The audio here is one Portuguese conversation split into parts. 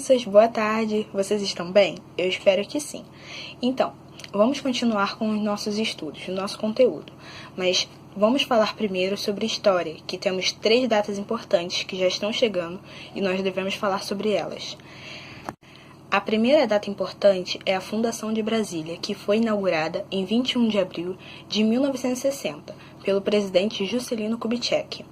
crianças, boa tarde, vocês estão bem? Eu espero que sim. Então, vamos continuar com os nossos estudos, o nosso conteúdo, mas vamos falar primeiro sobre história, que temos 3 datas importantes que já estão chegando e nós devemos falar sobre elas. A primeira data importante é a Fundação de Brasília, que foi inaugurada em 21 de abril de 1960 pelo presidente Juscelino Kubitschek,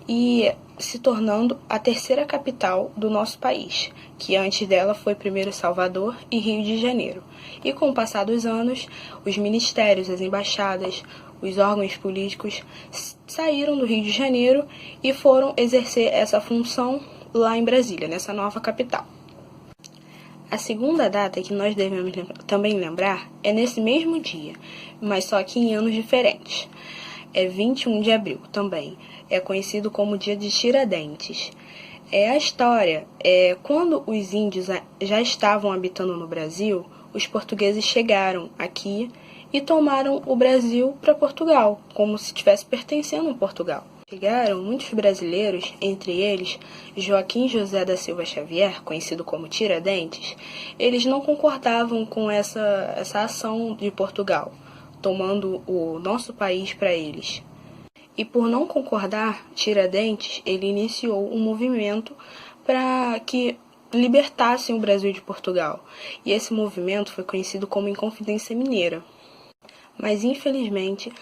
e se tornando a 3ª capital do nosso país, que antes dela foi primeiro Salvador e Rio de Janeiro. E com o passar dos anos, os ministérios, as embaixadas, os órgãos políticos saíram do Rio de Janeiro e foram exercer essa função lá em Brasília, nessa nova capital. A segunda data que nós devemos também lembrar é nesse mesmo dia, mas só que em anos diferentes. É 21 de abril também. É conhecido como Dia de Tiradentes. A história é quando os índios já estavam habitando no Brasil, os portugueses chegaram aqui e tomaram o Brasil para Portugal, como se estivesse pertencendo a Portugal. Chegaram muitos brasileiros, entre eles Joaquim José da Silva Xavier, conhecido como Tiradentes. Eles não concordavam com essa ação de Portugal, tomando o nosso país para eles. E por não concordar, Tiradentes ele iniciou um movimento para que libertassem o Brasil de Portugal. E esse movimento foi conhecido como Inconfidência Mineira. Mas, infelizmente,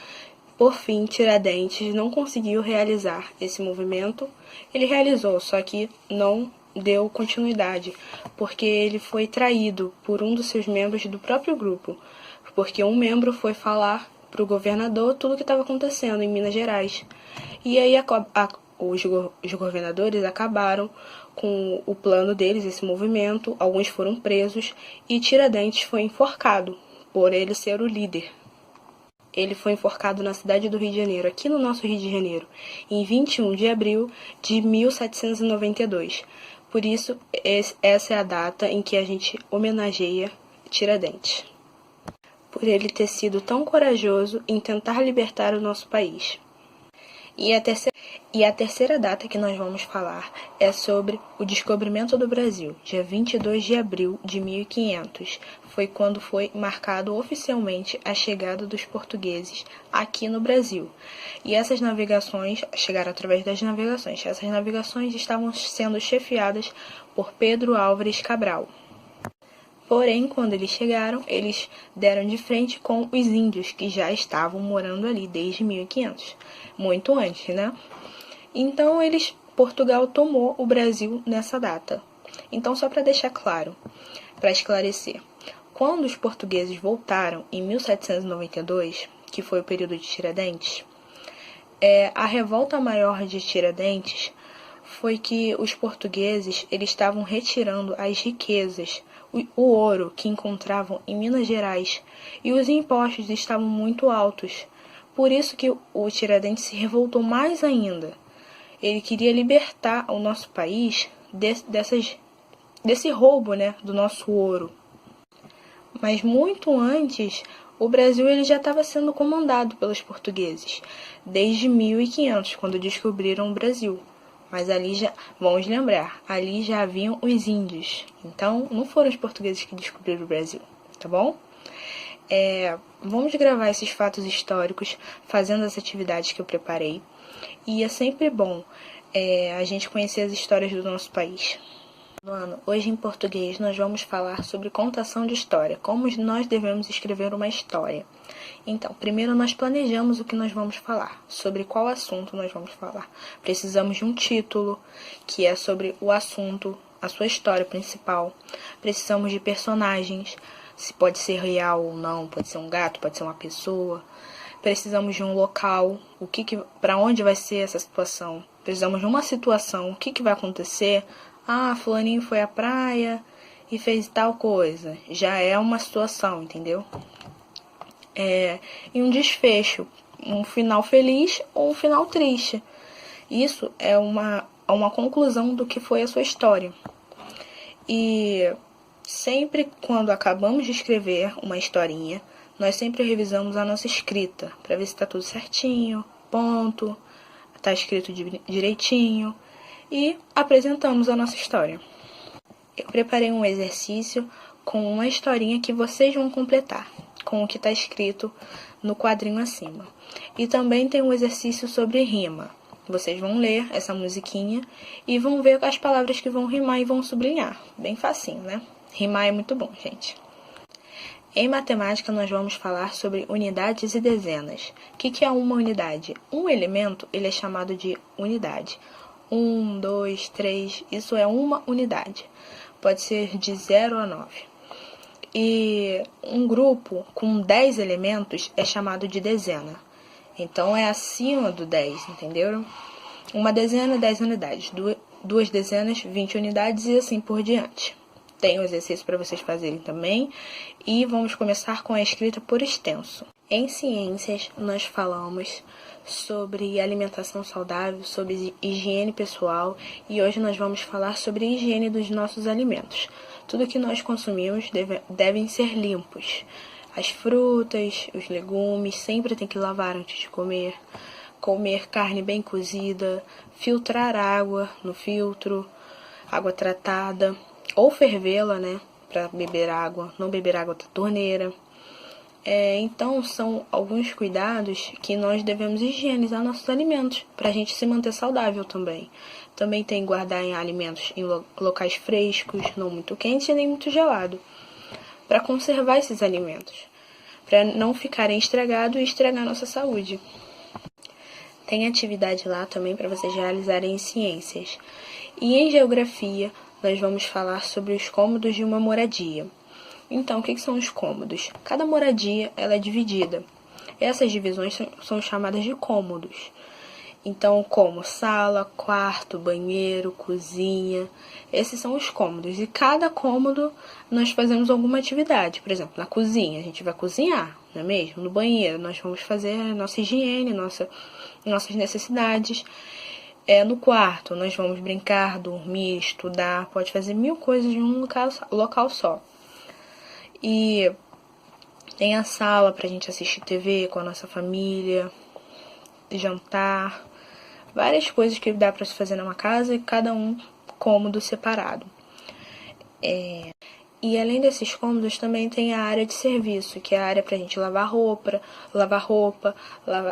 por fim, Tiradentes não conseguiu realizar esse movimento. Ele realizou, só que não deu continuidade, porque ele foi traído por um dos seus membros do próprio grupo, porque um membro foi falar para o governador tudo o que estava acontecendo em Minas Gerais. E aí os governadores acabaram com o plano deles, esse movimento, alguns foram presos e Tiradentes foi enforcado por ele ser o líder. Ele foi enforcado na cidade do Rio de Janeiro, aqui no nosso Rio de Janeiro, em 21 de abril de 1792. Por isso, essa é a data em que a gente homenageia Tiradentes, por ele ter sido tão corajoso em tentar libertar o nosso país. E a terceira data que nós vamos falar é sobre o descobrimento do Brasil, dia 22 de abril de 1500. Foi quando foi marcado oficialmente a chegada dos portugueses aqui no Brasil. E essas navegações chegaram através das navegações. Essas navegações estavam sendo chefiadas por Pedro Álvares Cabral. Porém, quando eles chegaram, eles deram de frente com os índios, que já estavam morando ali desde 1500, muito antes, né? Então, Portugal tomou o Brasil nessa data. Então, só para deixar claro, para esclarecer, quando os portugueses voltaram em 1792, que foi o período de Tiradentes, a revolta maior de Tiradentes foi que os portugueses eles estavam retirando as riquezas, o ouro que encontravam em Minas Gerais, e os impostos estavam muito altos. Por isso que o Tiradentes se revoltou mais ainda. Ele queria libertar o nosso país desse roubo, né, do nosso ouro. Mas muito antes, o Brasil ele já estava sendo comandado pelos portugueses, desde 1500, quando descobriram o Brasil. Mas ali já, vamos lembrar, ali já haviam os índios. Então, não foram os portugueses que descobriram o Brasil, tá bom? Vamos gravar esses fatos históricos fazendo as atividades que eu preparei. E é sempre bom a gente conhecer as histórias do nosso país. Hoje em português nós vamos falar sobre contação de história, como nós devemos escrever uma história. Então, primeiro nós planejamos o que nós vamos falar, sobre qual assunto nós vamos falar. Precisamos de um título, que é sobre o assunto, a sua história principal. Precisamos de personagens, se pode ser real ou não, pode ser um gato, pode ser uma pessoa. Precisamos de um local, para onde vai ser essa situação. Precisamos de uma situação, o que vai acontecer. Fulaninho foi à praia e fez tal coisa. Já é uma situação, entendeu? E um desfecho, um final feliz ou um final triste. Isso é uma conclusão do que foi a sua história. E sempre quando acabamos de escrever uma historinha, nós sempre revisamos a nossa escrita, para ver se está tudo certinho, ponto, está escrito direitinho, e apresentamos a nossa história. eu preparei um exercício com uma historinha que vocês vão completar, com o que está escrito no quadrinho acima. E também tem um exercício sobre rima. Vocês vão ler essa musiquinha e vão ver as palavras que vão rimar e vão sublinhar. Bem facinho, né? Rimar é muito bom, gente. Em matemática, nós vamos falar sobre unidades e dezenas. O que é uma unidade? Um elemento ele é chamado de unidade. 1, 2, 3, isso é uma unidade. Pode ser de 0 a 9. E um grupo com 10 elementos é chamado de dezena. Então, é acima do 10, entenderam? Uma dezena, 10 unidades. Duas dezenas, 20 unidades e assim por diante. Tem um exercício para vocês fazerem também. E vamos começar com a escrita por extenso. Em ciências, nós falamos sobre alimentação saudável, sobre higiene pessoal. E hoje nós vamos falar sobre a higiene dos nossos alimentos. Tudo que nós consumimos devem ser limpos. As frutas, os legumes, sempre tem que lavar antes de comer. Comer carne bem cozida, filtrar água no filtro, água tratada, ou fervê-la, né, para beber água, não beber água da torneira. Então, são alguns cuidados que nós devemos higienizar nossos alimentos, para a gente se manter saudável também. Também tem que guardar alimentos em locais frescos, não muito quentes e nem muito gelado, para conservar esses alimentos, para não ficarem estragados e estragar nossa saúde. Tem atividade lá também para vocês realizarem em ciências. E em geografia, nós vamos falar sobre os cômodos de uma moradia. Então, o que são os cômodos? Cada moradia ela é dividida. Essas divisões são chamadas de cômodos. Então, como sala, quarto, banheiro, cozinha, esses são os cômodos. E cada cômodo nós fazemos alguma atividade. Por exemplo, na cozinha a gente vai cozinhar, não é mesmo? No banheiro nós vamos fazer a nossa higiene, nossas necessidades. No quarto nós vamos brincar, dormir, estudar, pode fazer 1000 coisas em um local só. E tem a sala pra gente assistir TV com a nossa família, jantar, várias coisas que dá pra se fazer numa casa e cada um cômodo separado. E além desses cômodos também tem a área de serviço, que é a área pra gente lavar roupa,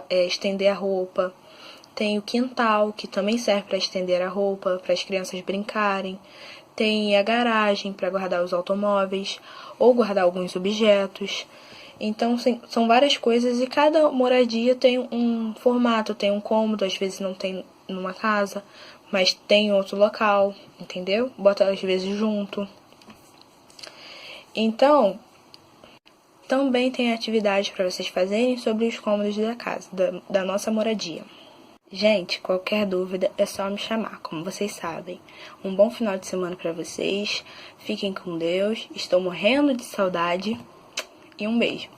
estender a roupa. Tem o quintal, que também serve para estender a roupa, para as crianças brincarem. Tem a garagem para guardar os automóveis ou guardar alguns objetos. Então, são várias coisas e cada moradia tem um formato, tem um cômodo, às vezes não tem numa casa, mas tem em outro local, entendeu? Bota às vezes junto. Então, também tem atividade para vocês fazerem sobre os cômodos da casa, da nossa moradia. Gente, qualquer dúvida é só me chamar, como vocês sabem. Um bom final de semana para vocês. Fiquem com Deus. Estou morrendo de saudade. E um beijo.